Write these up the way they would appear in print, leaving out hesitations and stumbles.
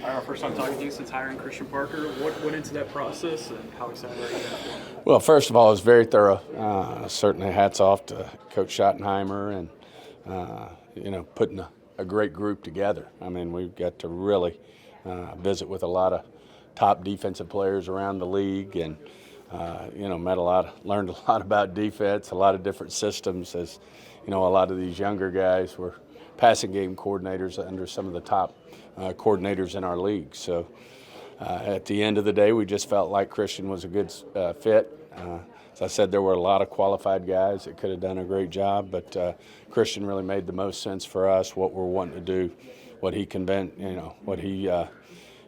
Our first time talking to you since hiring Christian Parker. What went into that process, and how excited are you for him? Well, first of all, it was very thorough. Certainly, hats off to Coach Schottenheimer and putting a great group together. I mean, we got to really visit with a lot of top defensive players around the league, and learned a lot about defense, a lot of different systems. As a lot of these younger guys were passing game coordinators under some of the top coordinators in our league. So at the end of the day, we just felt like Christian was a good fit. As I said, there were a lot of qualified guys that could have done a great job, but Christian really made the most sense for us, what we're wanting to do, what he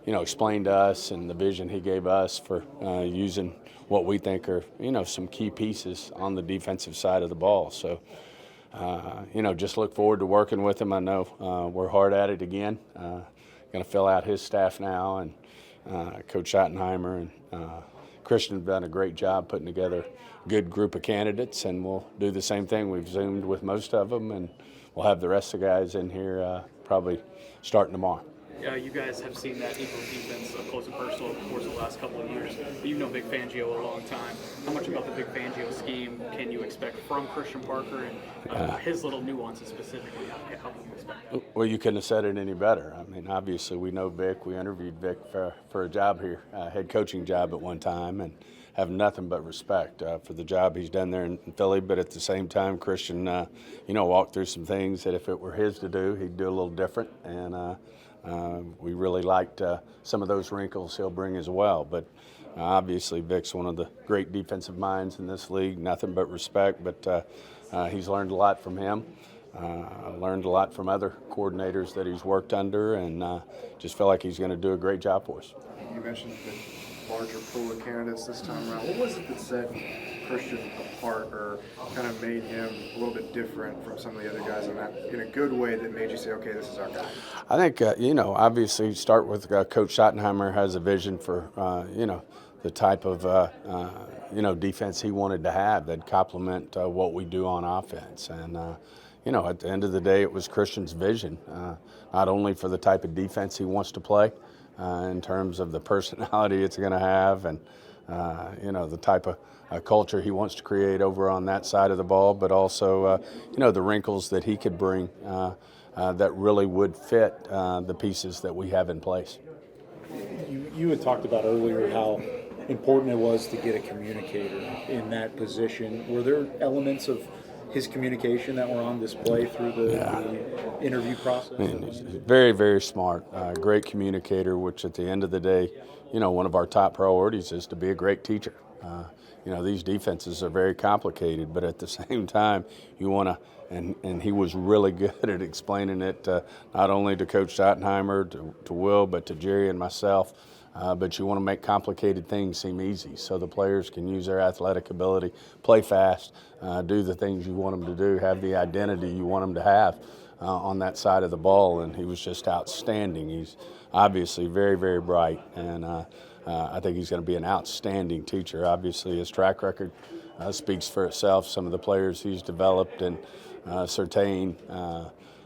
explained to us, and the vision he gave us for using what we think are, some key pieces on the defensive side of the ball. So, just look forward to working with him. I know we're hard at it again. Going to fill out his staff now, and Coach Schottenheimer and Christian have done a great job putting together a good group of candidates, and we'll do the same thing. We've Zoomed with most of them, and we'll have the rest of the guys in here probably starting tomorrow. You guys have seen that Eagles defense up close and personal, of course, the last couple of years. You've known Vic Fangio a long time. How much about the Vic Fangio scheme can you expect from Christian Parker, and his little nuances specifically? How can you expect that? Well, you couldn't have said it any better. I mean, obviously, we know Vic. We interviewed Vic for a job here, head coaching job at one time, and have nothing but respect for the job he's done there in Philly. But at the same time, Christian, walked through some things that if it were his to do, he'd do a little different. And we really liked some of those wrinkles he'll bring as well. But obviously, Vic's one of the great defensive minds in this league. Nothing but respect. But he's learned a lot from him. Learned a lot from other coordinators that he's worked under, and just feel like he's going to do a great job for us. You mentioned the larger pool of candidates this time around. What was it that set Christian apart, or kind of made him a little bit different from some of the other guys in a good way that made you say, okay, this is our guy? I think, obviously start with Coach Schottenheimer has a vision for, the type of, defense he wanted to have that complement what we do on offense. And, at the end of the day, it was Christian's vision, not only for the type of defense he wants to play, in terms of the personality it's going to have, and the type of culture he wants to create over on that side of the ball, but also the wrinkles that he could bring that really would fit the pieces that we have in place. You had talked about earlier how important it was to get a communicator in that position. Were there elements of his communication that were on display through the interview process? I mean, he's very, very smart, great communicator, which at the end of the day, one of our top priorities is to be a great teacher. These defenses are very complicated, but at the same time, you want to, and he was really good at explaining it not only to Coach Schottenheimer, to Will, but to Jerry and myself. But you want to make complicated things seem easy so the players can use their athletic ability, play fast, do the things you want them to do, have the identity you want them to have on that side of the ball. And he was just outstanding. He's obviously very, very bright, and I think he's going to be an outstanding teacher. Obviously, his track record speaks for itself. Some of the players he's developed, and Surtain,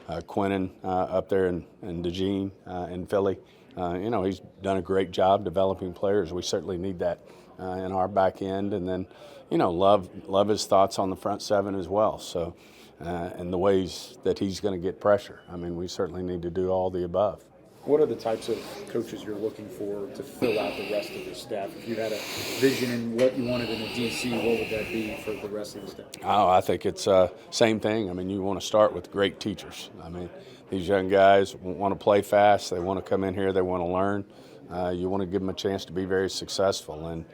Quinnen up there in DeJean in Philly. He's done a great job developing players. We certainly need that in our back end. And then, love his thoughts on the front seven as well. So, and the ways that he's going to get pressure. I mean, we certainly need to do all the above. What are the types of coaches you're looking for to fill out the rest of the staff? If you had a vision in what you wanted in a DC, what would that be for the rest of the staff? Oh, I think it's same thing. I mean, you want to start with great teachers. I mean, these young guys want to play fast. They want to come in here. They want to learn. You want to give them a chance to be very successful. And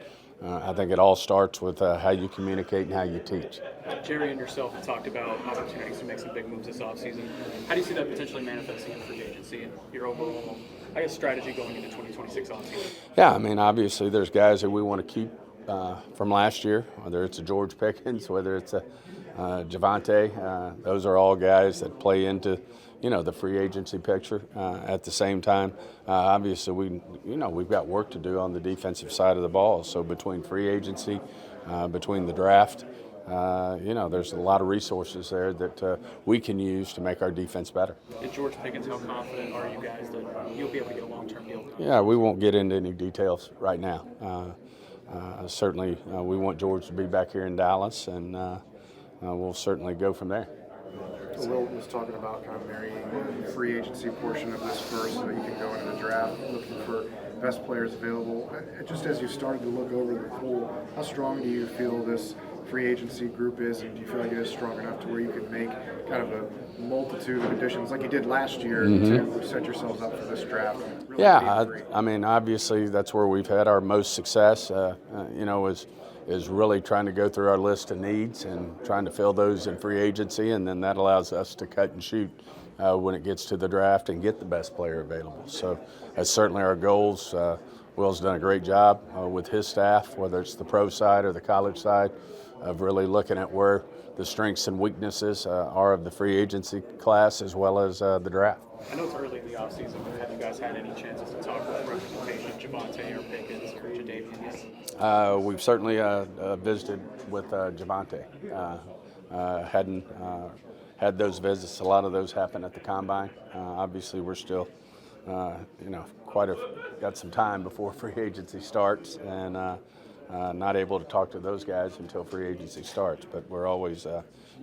I think it all starts with how you communicate and how you teach. Jerry and yourself have talked about opportunities to make some big moves this offseason. How do you see that potentially manifesting in free agency and your overall, strategy going into 2026 offseason? Yeah, I mean, obviously there's guys that we want to keep from last year, whether it's a George Pickens, whether it's a Javante. Those are all guys that play into the free agency picture. At the same time, obviously we've got work to do on the defensive side of the ball. So between free agency, between the draft, there's a lot of resources there that we can use to make our defense better. And George Pickens, how confident are you guys that you'll be able to get a long-term deal? Yeah, we won't get into any details right now. Certainly, we want George to be back here in Dallas, and we'll certainly go from there. Will was talking about kind of marrying the free agency portion of this first so that you can go into the draft looking for best players available. Just as you started to look over the pool, how strong do you feel this free agency group is, and do you feel like it is strong enough to where you can make kind of a multitude of additions like you did last year to set yourselves up for this draft? Really I mean, obviously that's where we've had our most success, is really trying to go through our list of needs and trying to fill those in free agency, and then that allows us to cut and shoot when it gets to the draft and get the best player available. So that's certainly our goals. Will's done a great job with his staff, whether it's the pro side or the college side, of really looking at where the strengths and weaknesses are of the free agency class as well as the draft. I know it's early in the offseason, but have you guys had any chances to talk with representation of Javonte or Pickens or Jadeveon yet? We've certainly visited with Javonte. Hadn't had those visits. A lot of those happen at the combine. Obviously, we're still, got some time before free agency starts, and not able to talk to those guys until free agency starts. But we're always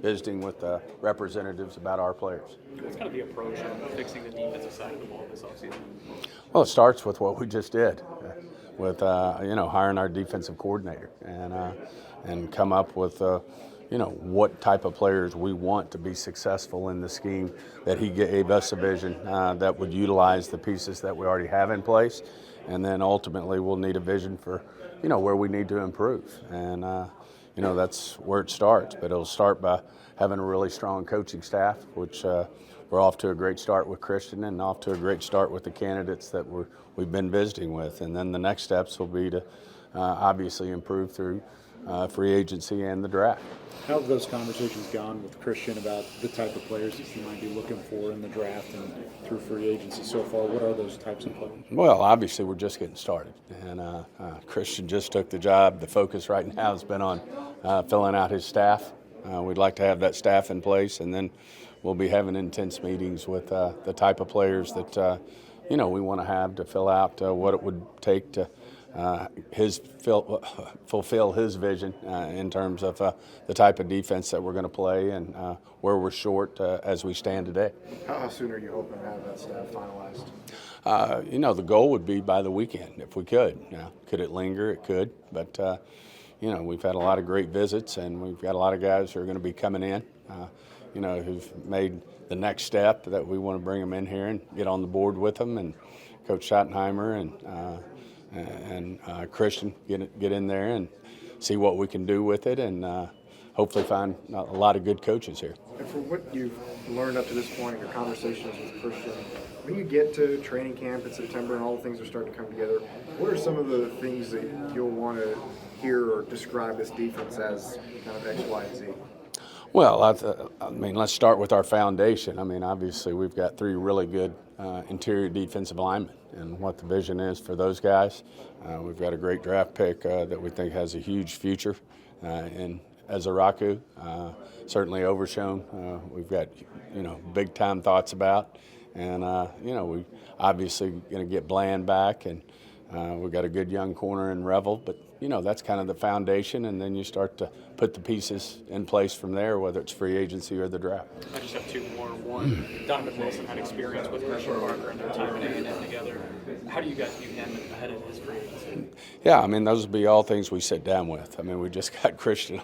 visiting with representatives about our players. What's kind of the approach of fixing the defensive side of the ball this offseason? Well, it starts with what we just did, with hiring our defensive coordinator and come up with what type of players we want to be successful in the scheme that he gave us a vision that would utilize the pieces that we already have in place, and then ultimately we'll need a vision for where we need to improve, and that's where it starts. But it'll start by having a really strong coaching staff, which we're off to a great start with Christian and off to a great start with the candidates that we've been visiting with. And then the next steps will be to obviously improve through free agency and the draft. How have those conversations gone with Christian about the type of players that you might be looking for in the draft and through free agency so far? What are those types of players? Well, obviously we're just getting started, and Christian just took the job. The focus right now has been on filling out his staff. We'd like to have that staff in place, and then we'll be having intense meetings with the type of players that we want to have to fill out what it would take to fulfill his vision in terms of the type of defense that we're going to play and where we're short as we stand today. How soon are you hoping to have that staff finalized? The goal would be by the weekend if we could. Could it linger? It could, but we've had a lot of great visits, and we've got a lot of guys who are going to be coming in, who've made the next step that we want to bring them in here and get on the board with them, and Coach Schottenheimer and Christian get in there and see what we can do with it, and hopefully find a lot of good coaches here. And for what you've learned up to this point in your conversations with Christian, when you get to training camp in September and all the things are starting to come together, what are some of the things that you'll want to hear or describe this defense as kind of X, Y, and Z? Well, let's start with our foundation. Obviously we've got three really good interior defensive linemen, and what the vision is for those guys. We've got a great draft pick that we think has a huge future in Ezaraku, certainly Overshown. We've got big time thoughts about, and we obviously going to get Bland back, and we've got a good young corner in Revel, but that's kind of the foundation, and then you start to put the pieces in place from there, whether it's free agency or the draft. I just have two more. One, Donovan Wilson had experience with Christian Parker and their time at A&M together. How do you guys view him ahead of his free agency? Yeah, those would be all things we sit down with. We just got Christian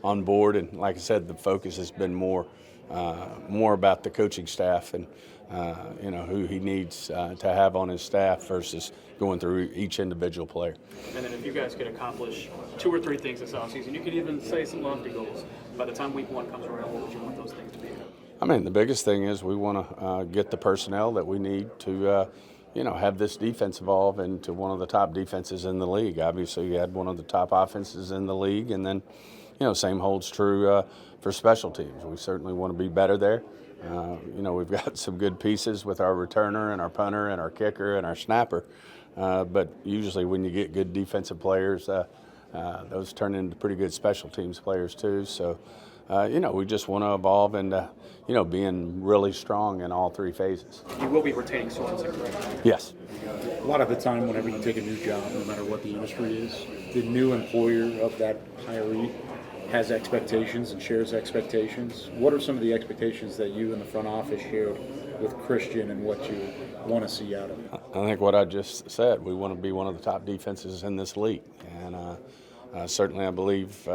on board, and like I said, the focus has been more about the coaching staff and who he needs to have on his staff versus going through each individual player. And then if you guys could accomplish 2 or 3 things this offseason, you could even say some lofty goals. By the time week 1 comes around, what would you want those things to be? The biggest thing is we want to get the personnel that we need to have this defense evolve into one of the top defenses in the league. Obviously, you had one of the top offenses in the league, and then same holds true for special teams. We certainly want to be better there. We've got some good pieces with our returner and our punter and our kicker and our snapper. But usually when you get good defensive players, Those turn into pretty good special teams players too. So, we just want to evolve into, being really strong in all three phases. You will be retaining Sorensen, correct? Yes. A lot of the time, whenever you take a new job, no matter what the industry is, the new employer of that hiree has expectations and shares expectations. What are some of the expectations that you in the front office shared with Christian and what you want to see out of it? I think what I just said, we want to be one of the top defenses in this league. And certainly I believe,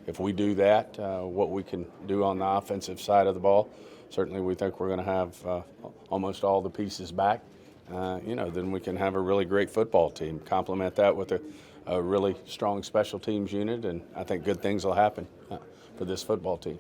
if we do that, what we can do on the offensive side of the ball, certainly we think we're going to have almost all the pieces back. Then we can have a really great football team. Complement that with a really strong special teams unit, and I think good things will happen for this football team.